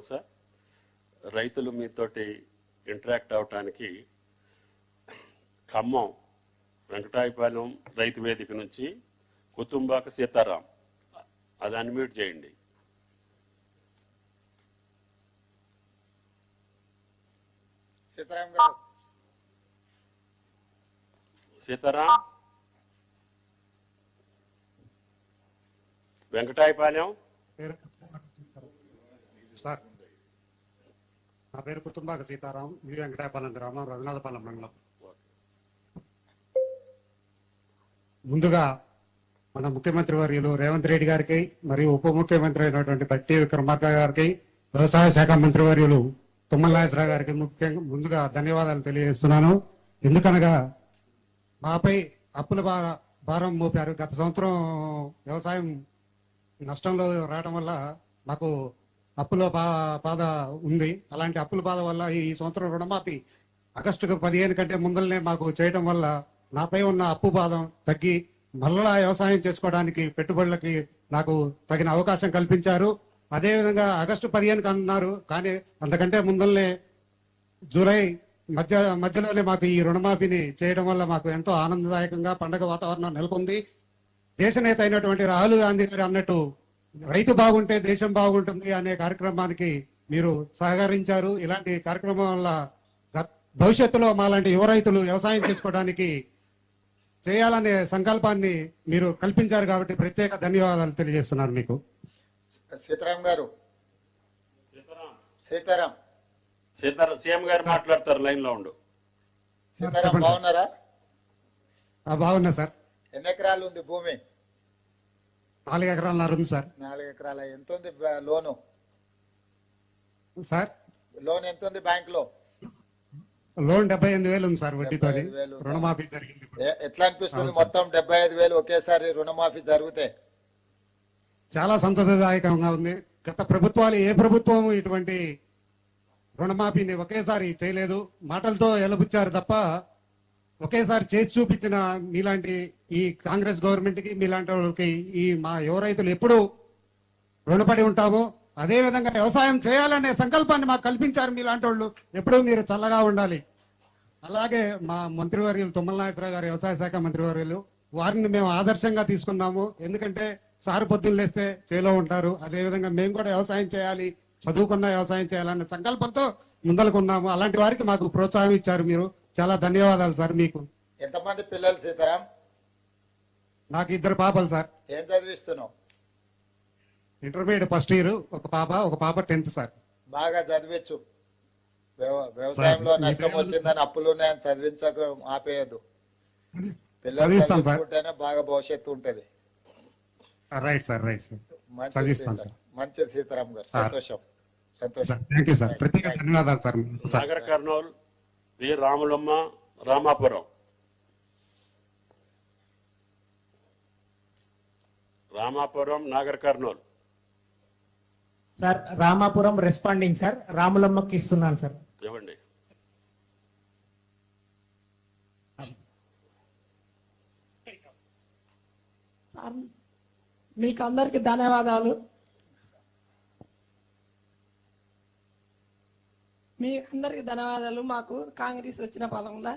నమస్కారం సార్. రైతులు మీతోటి ఇంటరాక్ట్ అవటానికి ఖమ్మం వెంకటాయపాలెం రైతు వేదిక నుంచి కుతుంబాక సీతారాం, అది అన్మ్యూట్ చేయండి. సీతారాం వెంకటాయపాలెం. సార్, నా పేరు కుతుంబాక సీతారాం, మీ వెంకటాయపాలెం గ్రామం, రఘునాథపాలెం మండలం. ముందుగా మన ముఖ్యమంత్రి వర్యులు రేవంత్ రెడ్డి గారికి మరియు ఉప ముఖ్యమంత్రి అయినటువంటి బట్టి విక్రమార్క గారికి, వ్యవసాయ శాఖ మంత్రి వర్యులు తుమ్మల నాగేశ్వరరావు గారికి ముందుగా ధన్యవాదాలు తెలియజేస్తున్నాను. ఎందుకనగా మాపై అప్పుల భారం మోపారు. గత సంవత్సరం వ్యవసాయం నష్టంలో రావడం వల్ల మాకు అప్పుల బాధ ఉంది. అలాంటి అప్పుల బాధ వల్ల ఈ సంవత్సరం రుణమాఫీ ఆగస్టు 15 కంటే ముందరనే మాకు చేయడం వల్ల నాపై ఉన్న అప్పు బాధ తగ్గి మళ్ళా వ్యవసాయం చేసుకోవడానికి పెట్టుబడులకి నాకు తగిన అవకాశం కల్పించారు. అదేవిధంగా ఆగస్టు 15 అన్నారు, కానీ అంతకంటే ముందరనే జూలై మధ్యలోనే మాకు ఈ రుణమాఫీని చేయడం వల్ల మాకు ఎంతో ఆనందదాయకంగా పండగ వాతావరణం నెలకొంది. దేశ నేత అయినటువంటి రాహుల్ గాంధీ గారు అన్నట్టు రైతు బాగుంటే దేశం బాగుంటుంది అనే కార్యక్రమానికి మీరు సహకరించారు. ఇలాంటి కార్యక్రమం వల్ల భవిష్యత్తులో మాలాంటి యువ రైతులు వ్యవసాయం చేసుకోవడానికి చేయాలనే సంకల్పాన్ని మీరు కల్పించారు కాబట్టి ప్రత్యేక ధన్యవాదాలు తెలియజేస్తున్నారు మీకు. సీతారాం గారు, సీఎం గారు మాట్లాడతారు, లైన్ లో ఉండు. సీతారాం బాగున్నారా? బాగున్నా సార్. ఎన్ని ఎకరాలు ఉంది భూమి? 4 ఎకరాలన్నర ఉంది సార్. 4 ఎకరాల. ఎంత ఉంది లోను సార్? లోన్ ఎంత ఉంది బ్యాంక్ లో? లోన్ 75,000 ఉంది సార్, వడ్డీతో రుణమాఫీ జరిగింది. ఎట్లా అనిపిస్తుంది మొత్తం 75,000 ఒకేసారి రుణమాఫీ జరిగితే? చాలా సంతోషదాయకంగా ఉంది. గత ప్రభుత్వాలు ఏ ప్రభుత్వం ఇటువంటి రుణమాఫీని ఒకేసారి చేయలేదు. మాటలతో ఎలబుచ్చారు తప్ప ఒకేసారి చేసి చూపించిన మీలాంటి ఈ కాంగ్రెస్ గవర్నమెంట్ కి, మీలాంటి వాళ్ళకి ఈ మా యువ రైతులు ఎప్పుడు రుణపడి ఉంటాము. అదే విధంగా వ్యవసాయం చేయాలనే సంకల్పాన్ని మాకు కల్పించారు మీలాంటి వాళ్ళు. ఎప్పుడూ మీరు చల్లగా ఉండాలి. అలాగే మా మంత్రివర్యులు తుమ్మల నాగేశ్వరరావు గారు, వ్యవసాయ శాఖ మంత్రివర్యులు, వారిని మేము ఆదర్శంగా తీసుకున్నాము. ఎందుకంటే సారు పొద్దున్న లేస్తే చేలో ఉంటారు. అదేవిధంగా మేము కూడా వ్యవసాయం చేయాలి, చదువుకున్న వ్యవసాయం చేయాలనే సంకల్పంతో ముందలుకున్నాము. అలాంటి వారికి మాకు ప్రోత్సాహం ఇచ్చారు మీరు. చాలా ధన్యవాదాలు సార్ మీకు. ఎంతమంది పిల్లలు సీతారాం? నాకు 2 పాపలు సార్. ఏం చదివిస్తున్నావు? ఇంటర్మీడియట్ ఫస్ట్ ఇయర్, ఒక పాప 10th సార్. బాగా చదివించు. వ్యవసాయంలో నష్టం వచ్చిందని అప్పులు ఉన్నాయని చదివించక ఆపేయద్దు. పిల్లలు చదివించుకుంటేనే బాగా భవిష్యత్తు ఉంటది. Right sir, right sir. మంచిది సీతారాం గారు, సంతోషం. Thank you sir. ప్రత్యేక ధన్యవాదాలు sir. Nagar Kurnool, V Ramulamma, Ramapuram. Nagar Kurnool sir. Ramapuram responding sir. రాములమ్మకి ఇస్తున్నాను సార్. ఇవ్వండి. సార్, మీకు అందరికి ధన్యవాదాలు. మాకు కాంగ్రెస్ వచ్చిన ఫలంలో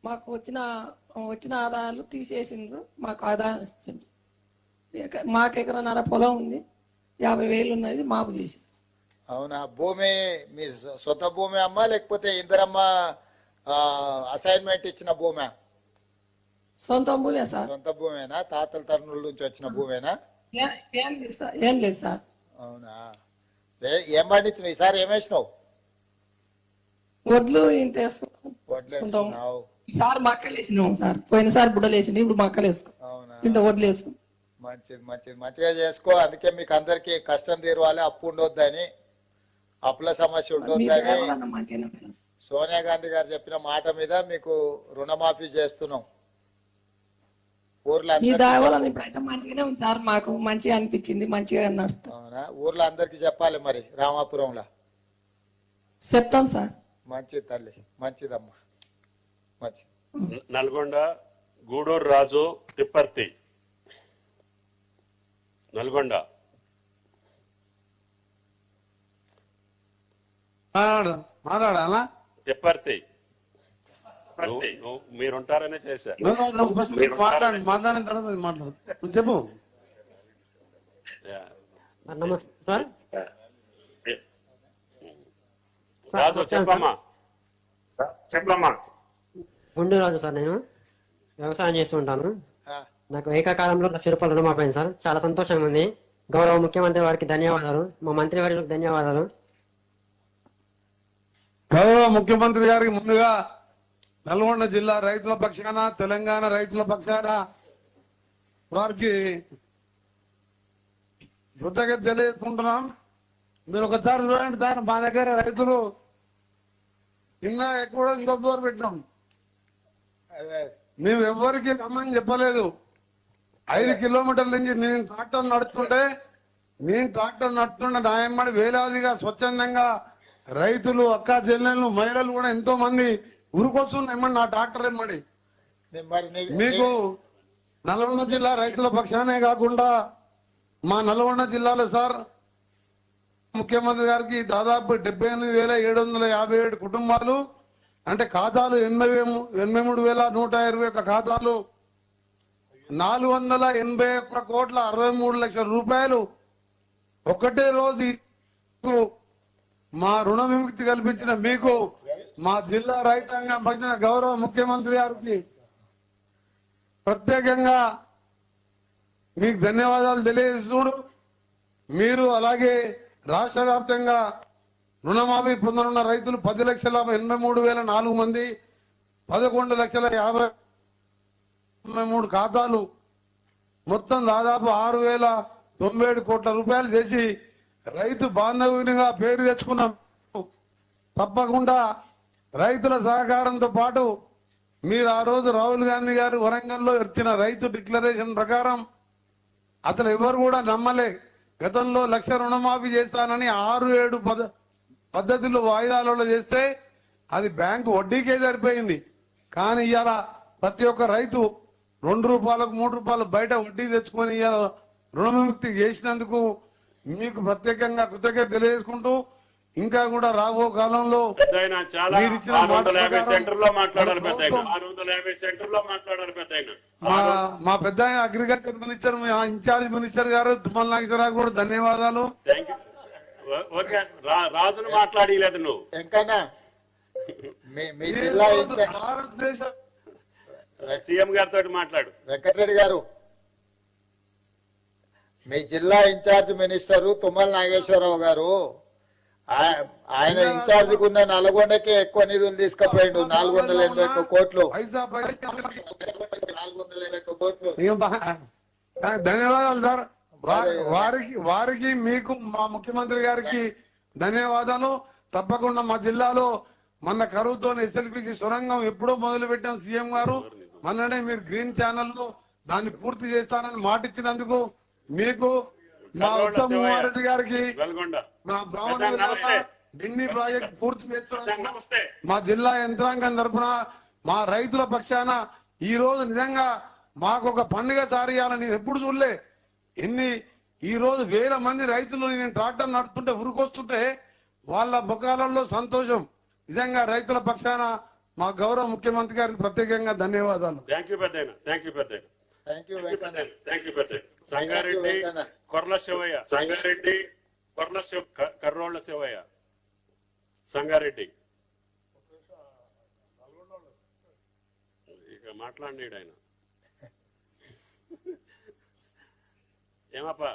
మాకు వచ్చిన ఆదాయాలు తీసేసిండ్రు. మాకు ఆదాయం ఇచ్చిండ్రు. మాకు 1.5 ఎకరం పొలం ఉంది, 50,000 ఉన్నది మాపు చేసి. అవునా? భూమి మీ సొంత భూమి అమ్మా, లేకపోతే ఇందరమ్మ అసైన్మెంట్ ఇచ్చిన భూమి? సొంత భూమే సార్. సొంత భూమేనా? తాతల తరుణుల నుంచి వచ్చిన భూమేనా? ఏం లేదు సార్. అవునా? ఏం పండించిన ఈసారి? ఏమేసినావు? వడ్లు ఇంత వేసుకుంటాం. ఈసారి మక్కలు వేసినాం సార్. పోయినసారి బుడ్డలు వేసింది, ఇప్పుడు మక్కలు వేసుకున్నాం. అవునా? ఇంత వడ్లు వేసుకున్నాం. మంచిగా చేసుకో. అందుకే మీకు అందరికి కష్టం తీరవాలి, అప్పు ఉండొద్దని, అప్పుల సమస్య ఉండొద్దని సోనియా గాంధీ గారు చెప్పిన మాట మీద మీకు రుణమాఫీ చేస్తున్నాం. ఊర్లో మంచిగానే ఉంది సార్. మాకు మంచిగా అనిపించింది, మంచిగా నడుస్తాం. అవునా? ఊర్లో అందరికి చెప్పాలి మరి. రామాపురంలో చెప్తాం సార్. మంచిది తల్లి, మంచిదమ్మా, మంచిది. నల్గొండ గూడూరు రాజు తిప్పర్తి. నల్గొండ మాట్లాడాలా? తిప్పర్తి మీరుంటారనే చేశా. మాట్లాడిన తర్వాత మాట్లాడు. నువ్వు చెప్పు. నమస్తే సార్. రాజు చెప్పమ్మా. గుండూరాజు సార్. నేను వ్యవసాయం చేస్తూ ఉంటాను. ఆ, నాకు ఏకకాలంలో 1,00,000 రూపాయలు రుణమాఫీ అయింది సార్. చాలా సంతోషంగా ఉంది. గౌరవ ముఖ్యమంత్రి వారికి ధన్యవాదాలు. మా మంత్రి వారికి ధన్యవాదాలు. గౌరవ ముఖ్యమంత్రి గారికి ముందుగా నల్గొండ జిల్లా రైతుల పక్షాన, తెలంగాణ రైతుల పక్షాన వారికి కృతజ్ఞత తెలియజేసుకుంటున్నాం. మీరు ఒకసారి చూడండి సార్, మా దగ్గర రైతులు కింద ఎక్కువ ఇంకో బోర్ పెట్టినాం. అదే మేము ఎవరికి రమ్మని చెప్పలేదు. 5 కిలోమీటర్ల నుంచి నేను ట్రాక్టర్ నడుస్తుంటే నాయమ్మడి వేలాదిగా స్వచ్ఛందంగా రైతులు, అక్క చెల్లెళ్ళు, మహిళలు కూడా ఎంతో మంది ఊరుకొస్తుంది ఏమన్నా నా ట్రాక్టర్ ఏమడి. మరి మీకు నల్గొండ జిల్లా రైతుల పక్షానే కాకుండా మా నల్గొండ జిల్లాలో సార్ ముఖ్యమంత్రి గారికి దాదాపు 78,757 కుటుంబాలు, అంటే ఖాతాలు 83,121 ఖాతాలు, 481,63,00,000 రూపాయలు ఒకటే రోజు మా రుణ విముక్తి కల్పించిన మీకు, మా జిల్లా రైతాంగం పక్షాన గౌరవ ముఖ్యమంత్రి గారికి ప్రత్యేకంగా మీకు ధన్యవాదాలు తెలియజేస్తున్నారు. మీరు అలాగే రాష్ట్ర వ్యాప్తంగా రుణమాఫీ పొందనున్న రైతులు 10,83,004 మంది, 11,50,53 ఖాతాలు, మొత్తం దాదాపు 6,097 కోట్ల రూపాయలు చేసి రైతు బాంధవునిగా పేరు తెచ్చుకున్నాం. తప్పకుండా రైతుల సహకారంతో పాటు మీరు ఆ రోజు రాహుల్ గాంధీ గారు వరంగల్లో ఇచ్చిన రైతు డిక్లరేషన్ ప్రకారం అసలు ఎవరు కూడా నమ్మలే. గతంలో 1,00,000 రుణమాఫీ చేస్తానని 6-7 పద్ధతులు వాయిదాలలో చేస్తే అది బ్యాంకు వడ్డీకే సరిపోయింది. కానీ ఇవాళ ప్రతి ఒక్క రైతు 2 రూపాయలకు 3 రూపాయలు బయట వడ్డీ తెచ్చుకొని ఇవాళ రుణ విముక్తి చేసినందుకు మీకు ప్రత్యేకంగా కృతజ్ఞత తెలియజేసుకుంటూ, ఇంకా కూడా రాబో కాలంలో పెద్దయినా చాలా మీరు ఇచ్చిన 650 సెంటర్లో మాట్లాడాలి. పెద్దయినా 650 సెంటర్లో మాట్లాడాలి. పెద్దయినా మా పెద్ద అగ్రికల్చర్ మినిస్టర్, ఇన్ఛార్జ్ మినిస్టర్ గారు తుమ్మల నాగేశ్వరరావు కూడా ధన్యవాదాలు. Thank you. ఓకే, రాజును మాట్లాడలేదు నువ్వు. ఎంకన్నా మీ జిల్లా భారతదేశ సీఎం గారితో మాట్లాడు. వెంకటరెడ్డి గారు, మీ జిల్లా ఇన్ఛార్జ్ మినిస్టర్ తుమ్మల నాగేశ్వరరావు గారు ఆయన ఇన్ఛార్జ్ ఉన్న నల్గొండకే ఎక్కువ నిధులు తీసుకుపోయిండు. 481 కోట్లు. 481 కోట్లు. ధన్యవాదాలు సార్. వారికి మీకు మా ముఖ్యమంత్రి గారికి ధన్యవాదాలు. తప్పకుండా మా జిల్లాలో మన కరువుతో ఎస్ఎల్పిసి సొరంగం ఎప్పుడో మొదలు పెట్టాం. సీఎం గారు మొన్ననే మీరు గ్రీన్ ఛానల్ లో దాన్ని పూర్తి చేస్తానని మాట ఇచ్చినందుకు మీకు, మా ఉత్తమ్ కుమార్ రెడ్డి గారికి, మా బ్రాహ్మణ ఢిల్లీ ప్రాజెక్ట్ పూర్తి చేస్తున్నందుకు మా జిల్లా యంత్రాంగం తరఫున, మా రైతుల పక్షాన ఈ రోజు నిజంగా మాకు ఒక పండుగ సారియాలని ఎప్పుడు చూడలే. ఈ రోజు 1,000 మంది రైతులు నేను ట్రాక్టర్ నడుపుతుంటే ఉరుకొస్తుంటే వాళ్ళ ముఖాలలో సంతోషం. నిజంగా రైతుల పక్షాన మా గౌరవ ముఖ్యమంత్రి గారికి ప్రత్యేకంగా ధన్యవాదాలు. థ్యాంక్ యూ పెద్దయినా. థ్యాంక్ యూ పెద్దయినా. సంగారెడ్డి కొర్ల శివయ్య. సంగారెడ్డి కొర్ల కర్రోళ్ళ శివయ్య. సంగారెడ్డి ఇక మాట్లాడినాడు ఆయన. ఏమప్పా?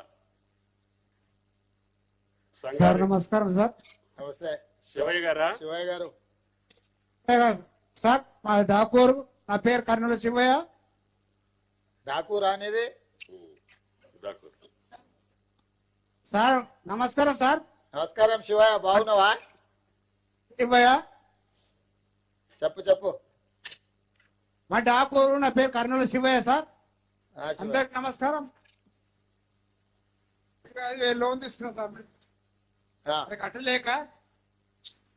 సార్ నమస్కారం సార్. నమస్తే శివయ్య గారా? శివయ్య గారు సార్, మా దాకూరు, నా పేరు కర్నూలు శివయ్య. డాకూర్ అనేది సార్ నమస్కారం సార్. నమస్కారం శివయ్య, బాగున్నావా? శివయ్య చెప్పు. మా డాకూరు, నా పేరు కర్నూలు శివయ్య సార్. శివయ్య. అందరికి నమస్కారం. 5,000 లోన్ తీసుకున్నాం సార్.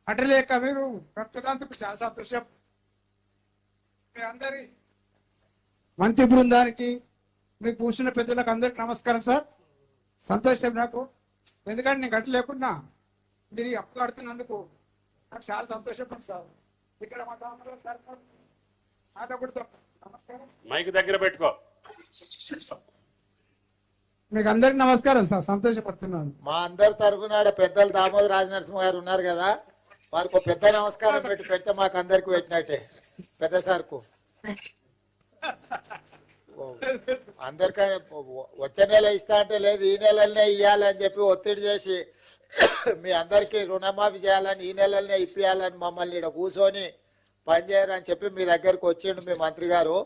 కట్టలేక మీరు కట్టడానికి చాలా సంతోషం. మీ అందరి మంత్రి బృందానికి, మీకు కూర్చున్న పెద్దలకు అందరికి నమస్కారం సార్. సంతోషం నాకు, ఎందుకంటే నేను కట్టలేకున్నా మీరు అప్పు కడుతున్నందుకు నాకు చాలా సంతోషం సార్. ఇక్కడ మా తమ్ముడు సార్ మాట్లాడుతాం. నమస్కారం. మైక్ దగ్గర పెట్టుకో. మీకు అందరికి నమస్కారం సార్. సంతోషపడుతున్నాను. మా అందరి తరఫున పెద్దలు దామోదర్ రాజనరసింహ గారు ఉన్నారు కదా, వారికి ఒక పెద్ద నమస్కారం పెడితే మాకు అందరికి పెట్టినట్టే పెద్ద సార్కు. అందరికీ వచ్చే నెల ఇస్తా అంటే లేదు, ఈ నెలలనే ఇవ్వాలని చెప్పి ఒత్తిడి చేసి మీ అందరికీ రుణమాఫీ చేయాలని, ఈ నెలలనే ఇప్పియాలని మమ్మల్ని ఇక్కడ కూర్చొని పనిచేయరని చెప్పి మీ దగ్గరకు వచ్చిండు మీ మంత్రి గారు.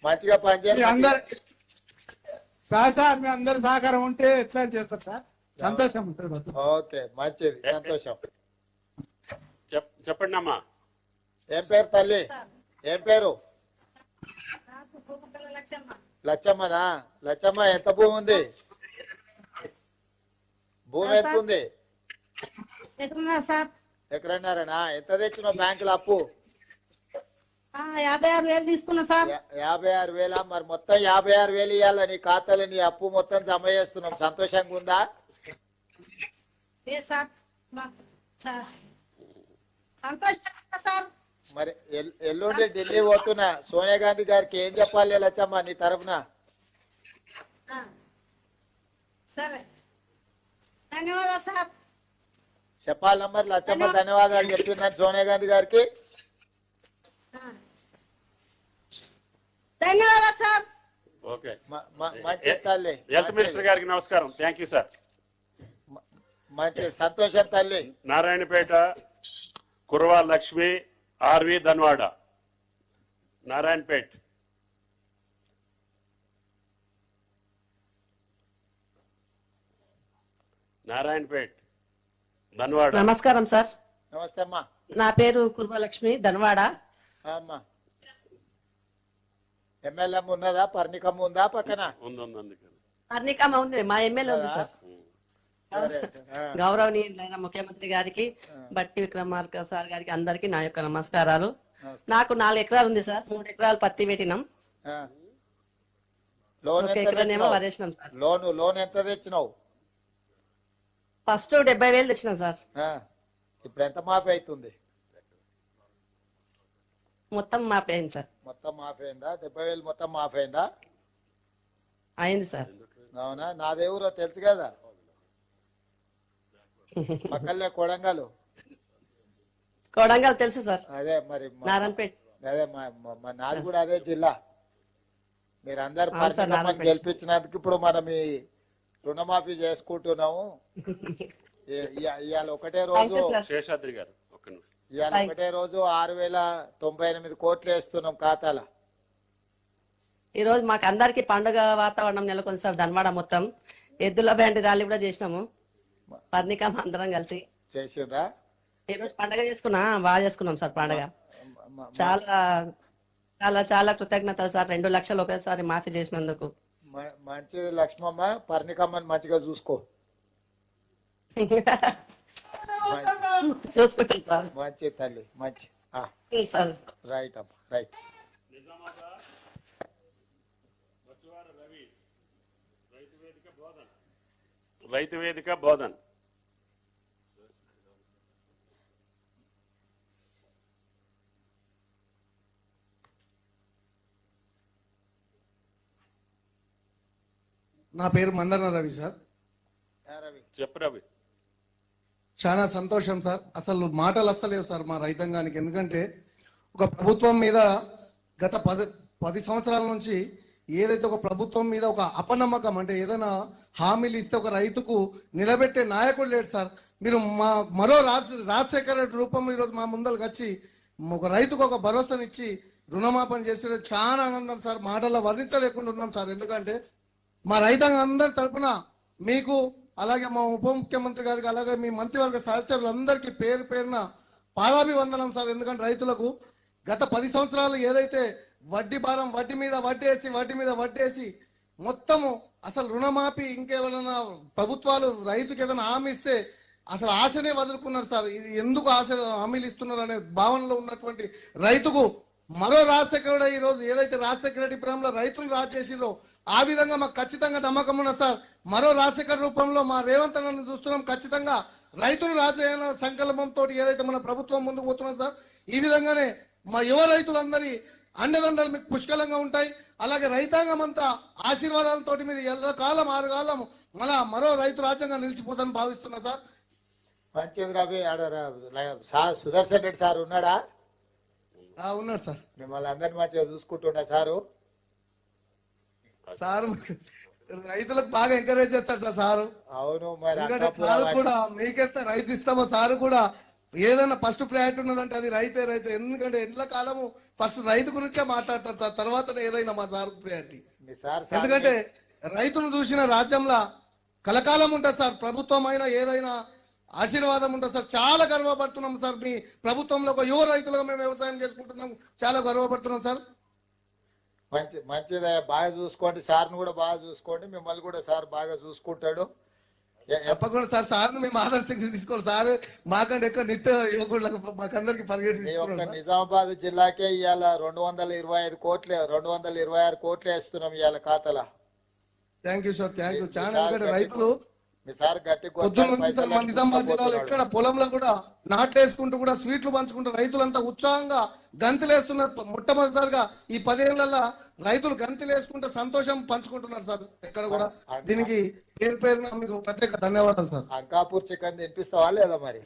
మంచిగా పనిచేయాలి సార్. మీ అందరి సహకారం ఉంటే ఎట్లా చేస్తారు సార్, సంతోషం ఉంటుంది. ఓకే, మంచిది, సంతోషం. చెప్పండి అమ్మా. ఏం పేరు తల్లి? ఏం పేరు? లచ్చమ్మనా? లచ్చమ్మ, ఎంత భూమి ఉంది? భూమి ఎంత ఉంది? ఎకరన్నారనా? ఎంత తెచ్చినావు బ్యాంకులో అప్పు? 56,000 తీసుకున్నా సార్. 56,000. మరి మొత్తం 56,000 ఇవ్వాల నీ ఖాతాలో, నీ అప్పు మొత్తం జమ చేస్తున్నాం. సంతోషంగా ఉందా? సార్ మరి ఎల్లుండి ఢిల్లీ పోతున్నా, సోనియా గాంధీ గారికి ఏం చెప్పాలి లచ్చమ్మ నీ తరఫున? సరే, ధన్యవాదాలు సార్. చెప్పాలన్నా మరి లచ్చమ్మ ధన్యవాదాలు చెప్తున్నాను సోనియా గాంధీ గారికి. ధన్యవాదాలు సార్. ఓకే, మంచి తల్లి. హెల్త్ మినిస్టర్ గారికి నమస్కారం. Thank you sir. మంచి సంతోషం తల్లి. నారాయణపేట కుర్వా లక్ష్మి ఆర్వి ధన్వాడ. నారాయణపేట్. నారాయణపేట్ ధన్వాడ. నమస్కారం సార్. నమస్తే అమ్మా. నా పేరు కుర్మలక్ష్మి, ధన్వాడ. అమ్మా, ఎమ్మెల్యే ఉన్నదా? పర్ణికమ్మ ఉందా పక్కన? ఉంది. అర్నికమ్మ ఉంది, మా ఎమ్మెల్యే ఉంది సార్. సరే, గౌరవనీయులైన ముఖ్యమంత్రి గారికి, బట్టి విక్రమార్క సార్ గారికి, అందరికి నా యొక్క నమస్కారాలు. నాకు 4 ఎకరాలు ఉంది సార్. 3 ఎకరాలు పత్తి పెట్టినాం, లోన్ 1 ఎకరానేమో వరేసినాం సార్. లోన్ ఎంత తెచ్చినావు? ఫస్ట్ 70,000 తెచ్చినాం సార్. ఇప్పుడు ఎంత మాఫీ అవుతుంది? మొత్తం మాఫీ అయింది సార్. మొత్తం మాఫీ అయిందా? 70,000 మొత్తం మాఫీ అయిందా? అయింది సార్. అవునా? నాదేవురో తెలుసు కదా, పక్కనే కొడంగల్. కొడంగల్ తెలుసు సార్. అదే మరి నారాయణపేట. అదే నాది కూడా అదే జిల్లా. మీరు అందరు గెలిపించినందుకు ఇప్పుడు మనం ఈ రుణమాఫీ చేసుకుంటున్నాము. ఇవాళ ఒకటే రోజు శేషాద్రి గారు, ఇవాళ ఒకటే రోజు 6,098 కోట్లు వేస్తున్నాం ఖాతాల. ఈ రోజు మాకు అందరికి పండుగ వాతావరణం నెలకొంది సార్. ధన్వాడ మొత్తం ఎద్దుల బ్యాండ్ ర్యాలీ కూడా చేసినాము, పర్ణికమ్మ అందరం కలిసి చేసిండ్రా? ఈ రోజు పండుగ బాగా చేసుకున్నాం సార్ పండుగ. చాలా చాలా చాలా కృతజ్ఞతలు సార్. 2 లక్షలు ఒకేసారి మాఫీ చేసినందుకు. మంచిది లక్ష్మమ్మ, పర్ణికమ్మని మంచిగా చూసుకో. చూసుకుంటాం. మంచి తల్లి, మంచి. రైట్ అమ్మా, రైట్. రైతు వేదిక బోధన్. నా పేరు మందన రవి సార్. చెప్పు రవి. చాలా సంతోషం సార్. అసలు మాటలు వస్తలేవు సార్ మా రైతాంగానికి. ఎందుకంటే ఒక ప్రభుత్వం మీద గత 10 సంవత్సరాల నుంచి ఏదైతే ఒక ప్రభుత్వం మీద ఒక అపనమ్మకం, అంటే ఏదైనా హామీలు ఇస్తే ఒక రైతుకు నిలబెట్టే నాయకుడు లేడు సార్. మీరు మరో రాజశేఖర రెడ్డి రూపంలో ఈరోజు మా ముందరకు వచ్చి ఒక రైతుకు ఒక భరోసానిచ్చి రుణమాపన చేసే చాలా ఆనందం సార్. మాటల్లో వర్ణించలేకుండా ఉన్నాం సార్. ఎందుకంటే మా రైతాంగం అందరి తరఫున మీకు, అలాగే మా ఉప ముఖ్యమంత్రి గారికి, అలాగే మీ మంత్రివర్గ సహచరులందరికీ పేరు పేరున పాదాభివందనం సార్. ఎందుకంటే రైతులకు గత 10 సంవత్సరాలు ఏదైతే వడ్డీ భారం, వడ్డీ మీద వడ్డేసి మొత్తము అసలు రుణమాఫీ, ఇంకేమైనా ప్రభుత్వాలు రైతుకి ఏదైనా హామీ ఇస్తే అసలు ఆశనే వదులుకున్నారు సార్. ఇది ఎందుకు ఆశ హామీలు ఇస్తున్నారు అనే భావనలో ఉన్నటువంటి రైతుకు మరో రాజశేఖర రెడ్డి, ఈ రోజు ఏదైతే రాజశేఖర రెడ్డి ప్రేమలో రైతులు రాజ్ చేసిందో ఆ విధంగా మాకు ఖచ్చితంగా నమ్మకం ఉన్నది సార్. మరో రాజశేఖర రూపంలో మా రేవంత్ అన్నను చూస్తున్నాం. ఖచ్చితంగా రైతులు రాజేయాల సంకల్పంతో ఏదైతే మన ప్రభుత్వం ముందుకు పోతున్నాం సార్, ఈ విధంగానే మా యువ రైతులందరి అండదండలు మీకు పుష్కలంగా ఉంటాయి. అలాగే రైతాంగం అంతా ఆశీర్వాదాలతో మీరు ఎల్లకాలం 6 కాలం మరో రైతు రాజ్యంగా నిలిచిపోతానని భావిస్తున్నా సార్. మంచిది రవి. సార్ సుదర్శన్ రెడ్డి సార్ ఉన్నాడా? ఉన్నాడు సార్. మిమ్మల్ని అందరినీ మంచిగా చూసుకుంటున్నా సారు. సార్ రైతులకు బాగా ఎంకరేజ్ చేస్తాడు సార్ సారు. అవును మరి ఎందుకంటే సార్ కూడా మీకెంత రైతు ఇస్తామో సార్ కూడా ఏదైనా ఫస్ట్ ప్రయారిటీ ఉన్నదంటే అది రైతే. ఎందుకంటే ఎండ్ల కాలము ఫస్ట్ రైతు గురించే మాట్లాడతారు సార్, తర్వాత ఏదైనా మా సార్ ప్రయారిటీ. ఎందుకంటే రైతును చూసిన రాజ్యంలో కలకాలం ఉంటుంది సార్. ప్రభుత్వం అయినా ఏదైనా ఆశీర్వాదం ఉంటుంది సార్. చాలా గర్వపడుతున్నాం సార్, మీ ప్రభుత్వంలో ఒక యువ రైతులుగా మేము వ్యవసాయం చేసుకుంటున్నాం, చాలా గర్వపడుతున్నాం సార్. మంచిదే, బాగా చూసుకోండి. సార్ని కూడా బాగా చూసుకోండి, మిమ్మల్ని కూడా సార్ బాగా చూసుకుంటాడు. తప్పకుండా సార్, సార్ని మేము ఆదర్శంగా తీసుకోవాలి సార్. మాకంటే ఎక్కువ నిత్య యువకులకు మాకందరికి పరిగెట్టి నిజామాబాద్ జిల్లాకే ఇవాళ 225 కోట్లు 226 కోట్లు వేస్తున్నాం ఇవాళ ఖాతాలో. Thank you sir, thank you. చాలా రైతులు మీ సార్ గట్టి పొద్దున్న నుంచి సార్ మన నిజామాబాద్ జిల్లాలో ఎక్కడ పొలంలో కూడా నాట్లు వేసుకుంటూ కూడా స్వీట్లు పంచుకుంటూ రైతులంతా ఉత్సాహంగా గంతులేస్తున్నారు. మొట్టమొదటిసారిగా ఈ 10 ఏళ్లలో రైతులు గంతులేసుకుంటూ సంతోషం పంచుకుంటున్నారు సార్ ఎక్కడ కూడా. దీనికి పేరున మీకు ప్రత్యేక ధన్యవాదాలు సార్. అంకాపూర్ చికెన్ తినిపిస్తావా లేదా మరి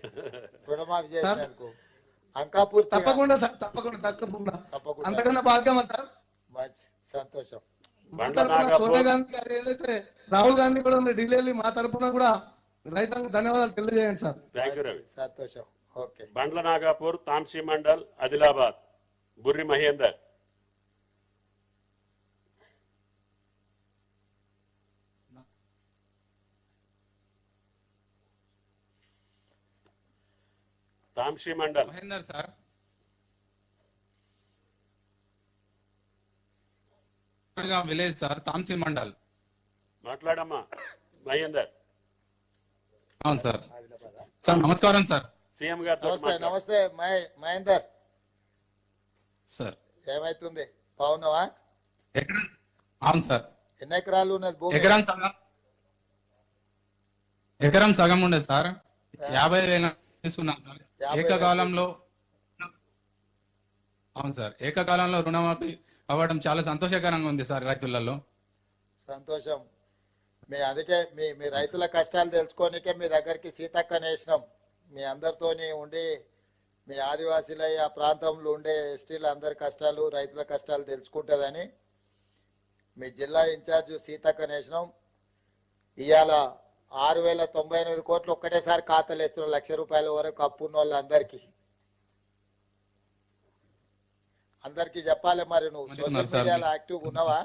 రుణమాఫీ చేసినందుకు? అంకాపూర్ తప్పకుండా సార్, తప్పకుండా అంతకన్నా భాగ్యమా సార్. మంచి సంతోషం. సోనియా గాంధీ గారు ఏదైతే రాహుల్ గాంధీ కూడా ఢిల్లీ మా తరఫున కూడా రైతాంగ ధన్యవాదాలు తెలియజేయండి సార్. సంతోషం. Okay. Bandla Nagapur, Tamsi mandal, Adilabad, Burri Mahender. Tamsi mandal Mahender sir. Village sir, Tamsi mandal. మాట్లాడమ్మా మహేందర్. అవును సార్. సార్ నమస్కారం sir. CM garu namaste Mahender sir. ఏమైతుంది, బాగున్నావా? అవును సార్. ఎన్ని ఎకరాలు ఉన్నది భూమి? ఎకరం సగం ఉండేది సార్. 50,000 తీసుకున్నాం సార్ ఏకకాలంలో. అవును సార్, ఏకకాలంలో రుణమాఫీ అవ్వడం చాలా సంతోషకరంగా ఉంది సార్ రైతులలో. సంతోషం. అందుకే మీ రైతుల కష్టాలు తెలుసుకోనికే మీ దగ్గరికి సీతక్కని వేసినాం. మీ అందరితోని ఉండి మీ ఆదివాసీల ఆ ప్రాంతంలో ఉండే ఎస్టీల అందరి కష్టాలు, రైతుల కష్టాలు తెలుసుకుంటుందని మీ జిల్లా ఇన్ఛార్జ్ సీతక్కని వేసినాం. ఇవాళ 6,098 కోట్లు ఒక్కటేసారి ఖాతాలు వేస్తున్నాం. 1,00,000 రూపాయల వరకు అప్పున్న వాళ్ళందరికీ. అందరికి చెప్పాలి. మరి నువ్వు సోషల్ మీడియాలో యాక్టివ్ ఉన్నావా?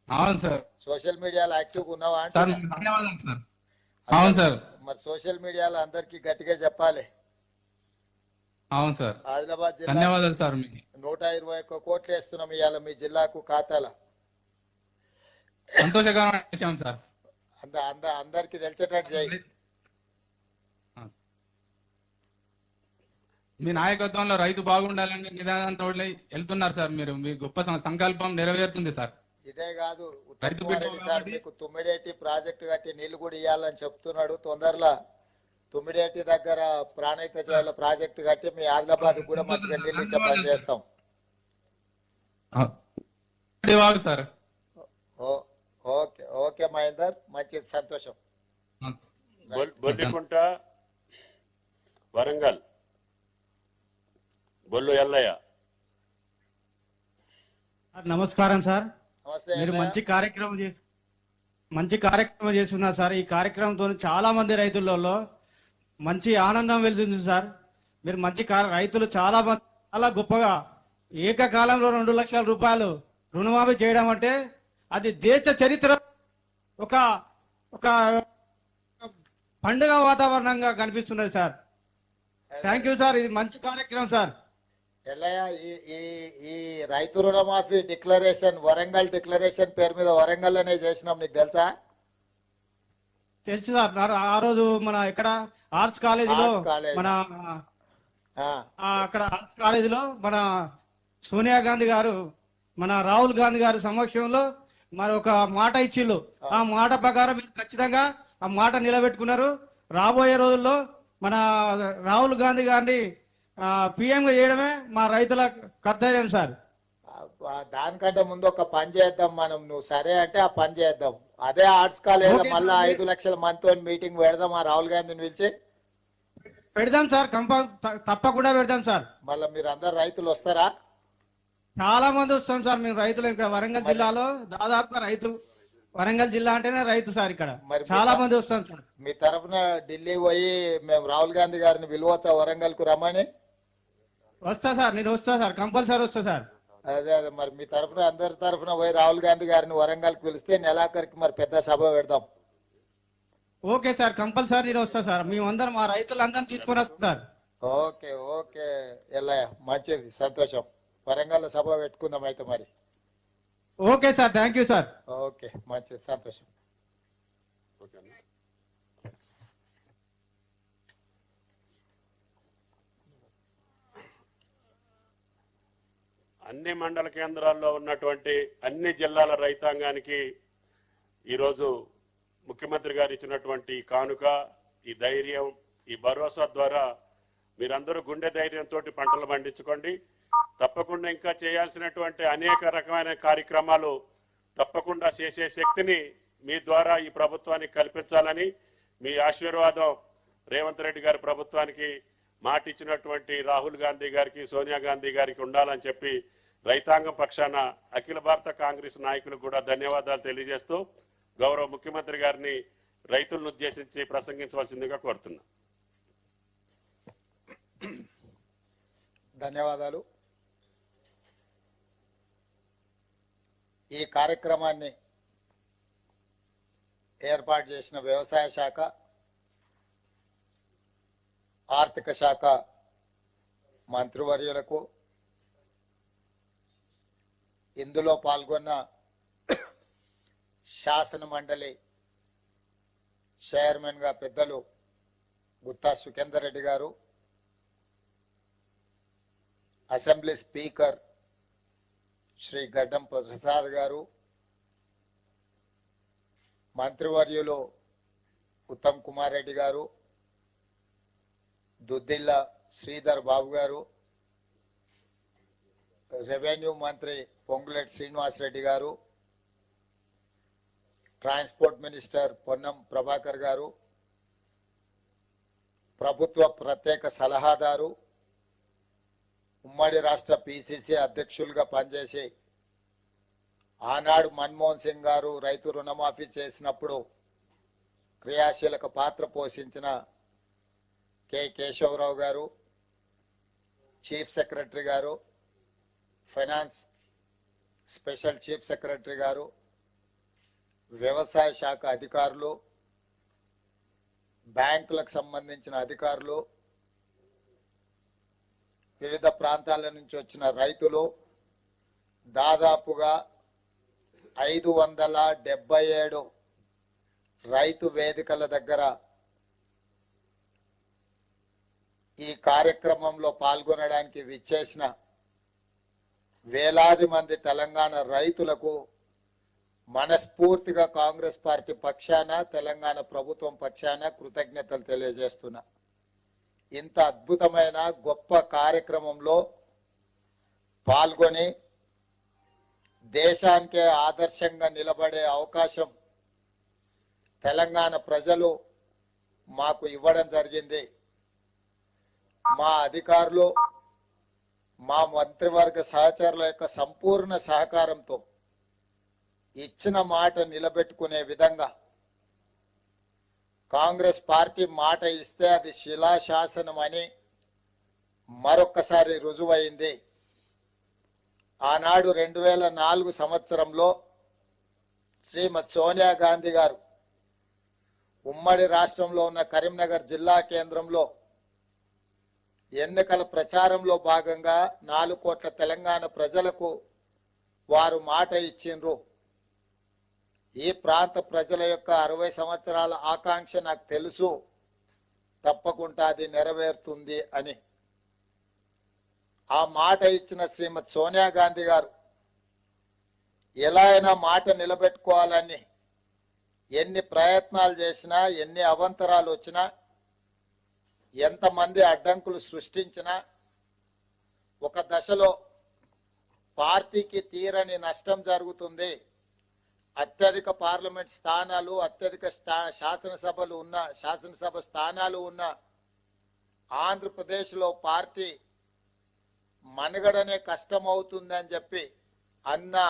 అవును సార్. సోషల్ మీడియాలో యాక్టివ్ ఉన్నావా అంటే? అవును సార్. మరి సోషల్ మీడియాలో అందరికి గట్టిగా చెప్పాలి. అవును సార్. ఆదిలాబాద్ జిల్లా ధన్యవాదాలు సార్. 121 కోట్లు వేస్తున్నాం ఇవాళ మీ జిల్లాకు ఖాతాల. సంతోషకరమైన విషయం సార్. అందరికి తెలిసేటట్టు చేయి. మీ నాయకత్వంలో రైతు బాగుండాలని నిదానంతో వెళ్తున్నారు సార్. మీరు మీ గొప్ప సంకల్పం నెరవేరుతుంది సార్. ఇదే కాదు, సార్ మీకు తుమ్మిడేటి ప్రాజెక్టు కట్టి నీళ్లు కూడా ఇవ్వాలని చెప్తున్నాడు. తొందరలో తుమ్మిడేటి దగ్గర ప్రాణహిత చేయాల ప్రాజెక్టు కట్టి మీ ఆదిలాబాద్ కూడా మంచిగా నీళ్ళు ఇచ్చే పని చేస్తాం సార్. ఓకే ఓకే మహేందర్, మంచిది, సంతోషం. బొల్లికుంట, వరంగల్, బొల్లు ఎల్లయ్య. నమస్కారం సార్. నమస్తే. మీరు మంచి కార్యక్రమం చేస్తున్నారు సార్. ఈ కార్యక్రమంతో చాలా మంది రైతులలో మంచి ఆనందం వెళ్తుంది సార్. మీరు మంచి రైతులు చాలా గొప్పగా ఏకకాలంలో 2 లక్షల రూపాయలు రుణమాఫీ చేయడం అంటే అది దేశ చరిత్ర ఒక పండుగ వాతావరణంగా కనిపిస్తున్నది సార్. థ్యాంక్ యూ సార్, ఇది మంచి కార్యక్రమం సార్. ఎల్లయ్య, ఈ రైతు రుణమాఫీ డిక్లరేషన్ వరంగల్ డిక్లరేషన్ పేరు మీద వరంగల్ అనే చేసినాం, నీకు తెలుసా? తెలుసు సార్. ఆ రోజు మన ఇక్కడ ఆర్ట్స్ కాలేజీలో మన అక్కడ ఆర్ట్స్ కాలేజీలో మన సోనియా గాంధీ గారు మన రాహుల్ గాంధీ గారి సమక్షంలో మరి ఒక మాట ఇచ్చిళ్ళు. ఆ మాట ప్రకారం మీరు ఖచ్చితంగా ఆ మాట నిలబెట్టుకున్నారు. రాబోయే రోజుల్లో మన రాహుల్ గాంధీ గారిని పిఎంగా చేయడమే మా రైతుల కర్తవ్యం సార్. దానికంటే ముందు ఒక పని చేద్దాం మనం, నువ్వు సరే అంటే ఆ పని చేద్దాం. అదే ఆర్ట్స్ కాలేజ్ మళ్ళీ 5 లక్షల మందితో మీటింగ్ పెడదాం ఆ రాహుల్ గాంధీని పిలిచి. పెడదాం సార్, తప్పకుండా పెడదాం సార్. మళ్ళీ మీరు అందరు రైతులు వస్తారా? చాలా మంది వస్తాం సార్. మేము రైతులు ఇక్కడ వరంగల్ జిల్లాలో దాదాపుగా రైతు, వరంగల్ జిల్లా అంటేనే రైతు సార్. ఇక్కడ చాలా మంది వస్తాం సార్. మీ తరఫున ఢిల్లీ పోయి మేము రాహుల్ గాంధీ గారిని పిలవచ్చా వరంగల్ కు రమ్మని? వస్తా సార్, నేను వస్తా సార్, కంపల్సరీ వస్తా సార్. అదే అదే మరి మీ తరఫున అందరి తరఫున పోయి రాహుల్ గాంధీ గారిని వరంగల్ కు పిలిస్తే నెలాఖరికి మరి పెద్ద సభ పెడదాం. ఓకే సార్, కంపల్సరీ నేను వస్తా సార్. మేమందరం మా రైతులందరం తీసుకొని వస్తాం సార్. ఓకే ఓకే ఎల్లయ్య, మంచిది, సంతోషం. వరంగల్ సభ పెట్టుకుందాం అయితే మరి. Okay sir, thank you sir. Okay, మంచిది, సంతోషం. అన్ని మండల కేంద్రాల్లో ఉన్నటువంటి అన్ని జిల్లాల రైతాంగానికి ఈరోజు ముఖ్యమంత్రి గారు ఇచ్చినటువంటి కానుక, ఈ ధైర్యం, ఈ భరోసా ద్వారా మీరందరూ గుండె ధైర్యంతో పంటలు పండించుకోండి. తప్పకుండా ఇంకా చేయాల్సినటువంటి అనేక రకమైన కార్యక్రమాలు తప్పకుండా చేసే శక్తిని మీ ద్వారా ఈ ప్రభుత్వానికి కల్పించాలని, మీ ఆశీర్వాదం రేవంత్ రెడ్డి గారి ప్రభుత్వానికి మాట ఇచ్చినటువంటి రాహుల్ గాంధీ గారికి, సోనియా గాంధీ గారికి ఉండాలని చెప్పి రైతాంగం పక్షాన అఖిల భారత కాంగ్రెస్ నాయకులకు కూడా ధన్యవాదాలు తెలియజేస్తూ గౌరవ ముఖ్యమంత్రి గారిని రైతులను ఉద్దేశించి ప్రసంగించవలసిందిగా కోరుతున్నా. ధన్యవాదాలు. ఈ కార్యక్రమాన్ని ఏర్పాటు చేసిన వ్యవసాయ శాఖ, ఆర్థిక శాఖ మంత్రివర్యులకు, ఇందులో పాల్గొన్న శాసన మండలి చైర్మన్ గా పెద్దలు గుత్తా సుఖేందర్ రెడ్డి గారు, అసెంబ్లీ స్పీకర్ శ్రీ గడ్డం ప్రసాద్ గారు, మంత్రివర్యులు ఉత్తమ్ కుమార్ రెడ్డి గారు, దుద్దిల్ల శ్రీధర్ బాబు గారు, రెవెన్యూ మంత్రి పొంగులేటి శ్రీనివాసరెడ్డి గారు, ట్రాన్స్పోర్ట్ మినిస్టర్ పొన్నం ప్రభాకర్ గారు, ప్రభుత్వ ప్రత్యేక సలహాదారు, ఉమ్మడి రాష్ట్ర పిసిసి అధ్యక్షులుగా పనిచేసి ఆనాడు మన్మోహన్ సింగ్ గారు రైతు రుణమాఫీ చేసినప్పుడు క్రియాశీలక పాత్ర పోషించిన కె కేశవరావు గారు, చీఫ్ సెక్రటరీ గారు, ఫైనాన్స్ స్పెషల్ చీఫ్ సెక్రటరీ గారు, వ్యవసాయ శాఖ అధికారులు, బ్యాంకులకు సంబంధించిన అధికారులు, వివిధ ప్రాంతాల నుంచి వచ్చిన రైతులు, దాదాపుగా 577 రైతు వేదికల దగ్గర ఈ కార్యక్రమంలో పాల్గొనడానికి విచ్చేసిన వేలాది మంది తెలంగాణ రైతులకు మనస్ఫూర్తిగా కాంగ్రెస్ పార్టీ పక్షాన, తెలంగాణ ప్రభుత్వం పక్షాన కృతజ్ఞతలు తెలియజేస్తున్నా. ఇంత అద్భుతమైన గొప్ప కార్యక్రమంలో పాల్గొని దేశానికే ఆదర్శంగా నిలబడే అవకాశం తెలంగాణ ప్రజలు మాకు ఇవ్వడం జరిగింది. మా అధికారులు, మా మంత్రివర్గ సహచరుల యొక్క సంపూర్ణ సహకారంతో ఇచ్చిన మాట నిలబెట్టుకునే విధంగా కాంగ్రెస్ పార్టీ మాట ఇస్తే అది శిలాశాసనం అని మరొక్కసారి రుజువైంది. ఆనాడు 2004 సంవత్సరంలో శ్రీమతి సోనియా గాంధీ గారు ఉమ్మడి రాష్ట్రంలో ఉన్న కరీంనగర్ జిల్లా కేంద్రంలో ఎన్నికల ప్రచారంలో భాగంగా 4 కోట్ల తెలంగాణ ప్రజలకు వారు మాట ఇచ్చిండ్రు. ఈ ప్రాంత ప్రజల యొక్క 60 సంవత్సరాల ఆకాంక్ష నాకు తెలుసు, తప్పకుండా అది నెరవేరుతుంది అని. ఆ మాట ఇచ్చిన శ్రీమతి సోనియా గాంధీ గారు ఎలా అయినా మాట నిలబెట్టుకోవాలని ఎన్ని ప్రయత్నాలు చేసినా, ఎన్ని అవాంతరాలు వచ్చినా ఎంతమంది అడ్డంకులు సృష్టించినా ఒక దశలో పార్టీకి తీరని నష్టం జరుగుతుంది. అత్యధిక పార్లమెంట్ స్థానాలు, అత్యధిక శాసనసభ స్థానాలు ఉన్న ఆంధ్రప్రదేశ్లో పార్టీ మనుగడనే కష్టమవుతుందని చెప్పి అన్నా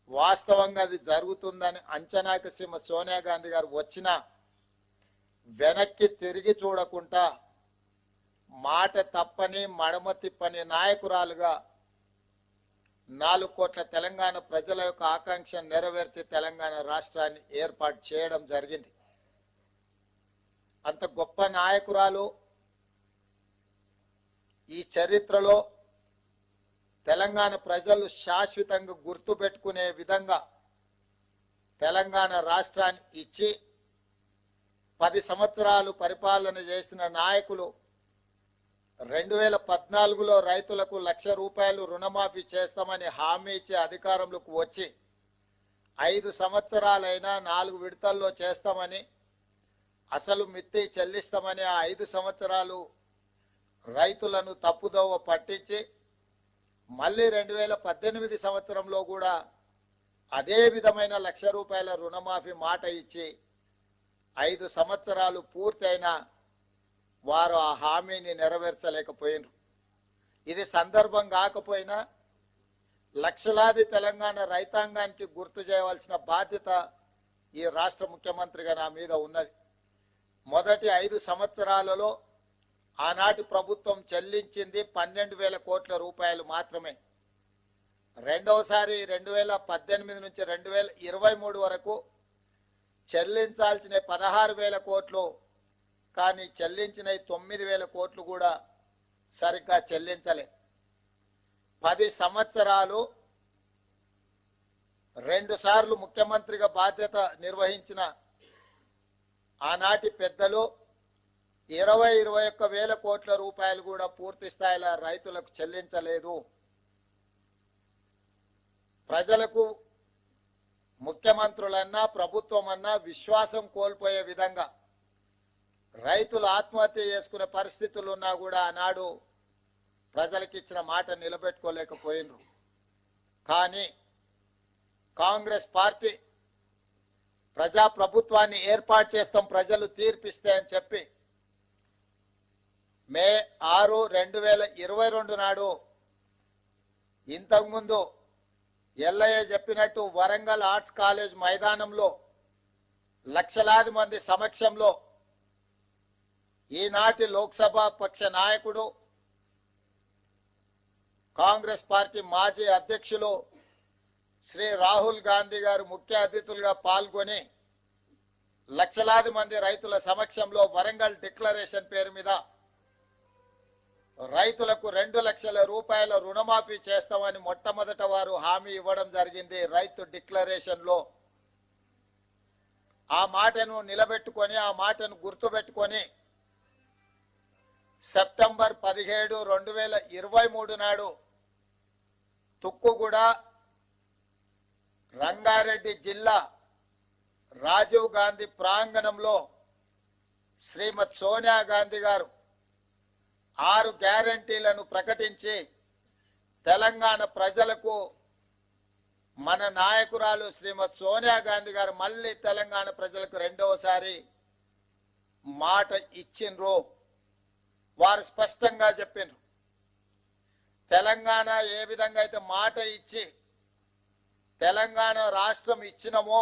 వాస్తవంగా అది జరుగుతుందని అంచనాకి శ్రీమతి సోనియా గాంధీ గారు వచ్చిన వెనక్కి తిరిగి చూడకుండా మాట తప్పని మడమ తిప్పని నాయకురాలుగా 4 కోట్ల తెలంగాణ ప్రజల యొక్క ఆకాంక్ష నెరవేర్చి తెలంగాణ రాష్ట్రాన్ని ఏర్పాటు చేయడం జరిగింది. అంత గొప్ప నాయకురాలు ఈ చరిత్రలో తెలంగాణ ప్రజలు శాశ్వతంగా గుర్తుపెట్టుకునే విధంగా తెలంగాణ రాష్ట్రాన్ని ఇచ్చి 10 సంవత్సరాలు పరిపాలన చేసిన నాయకులు 2014లో రైతులకు ₹1,00,000 రుణమాఫీ చేస్తామని హామీ ఇచ్చి అధికారంలోకి వచ్చి 5 సంవత్సరాలైనా 4 విడతల్లో చేస్తామని, అసలు మిత్తి చెల్లిస్తామని ఆ 5 సంవత్సరాలు రైతులను తప్పుదోవ పట్టించి మళ్ళీ 2018 సంవత్సరంలో కూడా అదే విధమైన ₹1,00,000 రుణమాఫీ మాట ఇచ్చి 5 సంవత్సరాలు పూర్తయినా వారు ఆ హామీని నెరవేర్చలేకపోయినారు. ఇది సందర్భం కాకపోయినా లక్షలాది తెలంగాణ రైతాంగానికి గుర్తు చేయవలసిన బాధ్యత ఈ రాష్ట్ర ముఖ్యమంత్రిగా నా మీద ఉన్నది. మొదటి 5 సంవత్సరాలలో ఆనాటి ప్రభుత్వం చెల్లించింది 12,000 కోట్ల రూపాయలు మాత్రమే. రెండవసారి 2018 నుంచి 2023 వరకు చెల్లించాల్సిన 16,000 కోట్లు, కానీ చెల్లించిన 9,000 కోట్లు కూడా సరిగ్గా చెల్లించలే. 10 సంవత్సరాలు 2 సార్లు ముఖ్యమంత్రిగా బాధ్యత నిర్వహించిన ఆనాటి పెద్దలు 21,000 కోట్ల రూపాయలు కూడా పూర్తి స్థాయిలో రైతులకు చెల్లించలేదు. ప్రజలకు ముఖ్యమంత్రులన్నా ప్రభుత్వం అన్నా విశ్వాసం కోల్పోయే విధంగా రైతులు ఆత్మహత్య చేసుకునే పరిస్థితులు ఉన్నా కూడా ఆనాడు ప్రజలకు ఇచ్చిన మాట నిలబెట్టుకోలేకపోయినరు. కానీ కాంగ్రెస్ పార్టీ ప్రజా ప్రభుత్వాన్ని ఏర్పాటు చేస్తాం, ప్రజలు తీర్పిస్తే అని చెప్పి మే 6, 2022 నాడు ఇంతకుముందు ఎల్లయ్య చెప్పినట్టు వరంగల్ ఆర్ట్స్ కాలేజ్ మైదానంలో లక్షలాది మంది సమక్షంలో ఈనాటి లోక్సభ పక్ష నాయకుడు కాంగ్రెస్ పార్టీ మాజీ అధ్యక్షులు శ్రీ రాహుల్ గాంధీ గారు ముఖ్య అతిథులుగా పాల్గొని లక్షలాది మంది రైతుల సమక్షంలో వరంగల్ డిక్లరేషన్ పేరు మీద రైతులకు 2,00,000 రూపాయల రుణమాఫీ చేస్తామని మొట్టమొదట వారు హామీ ఇవ్వడం జరిగింది. రైతు డిక్లరేషన్ లో ఆ మాటను నిలబెట్టుకొని, ఆ మాటను గుర్తుపెట్టుకొని సెప్టెంబర్ 17, 2023 నాడు తుక్కుగూడ రంగారెడ్డి జిల్లా రాజీవ్ గాంధీ ప్రాంగణంలో శ్రీమతి సోనియా గాంధీ గారు 6 గ్యారంటీలను ప్రకటించి తెలంగాణ ప్రజలకు మన నాయకురాలు శ్రీమతి సోనియా గాంధీ గారు మళ్ళీ తెలంగాణ ప్రజలకు రెండవసారి మాట ఇచ్చిండ్రు. వారు స్పష్టంగా చెప్పిండ్రు, తెలంగాణ ఏ విధంగా అయితే మాట ఇచ్చి తెలంగాణ రాష్ట్రం ఇచ్చినమో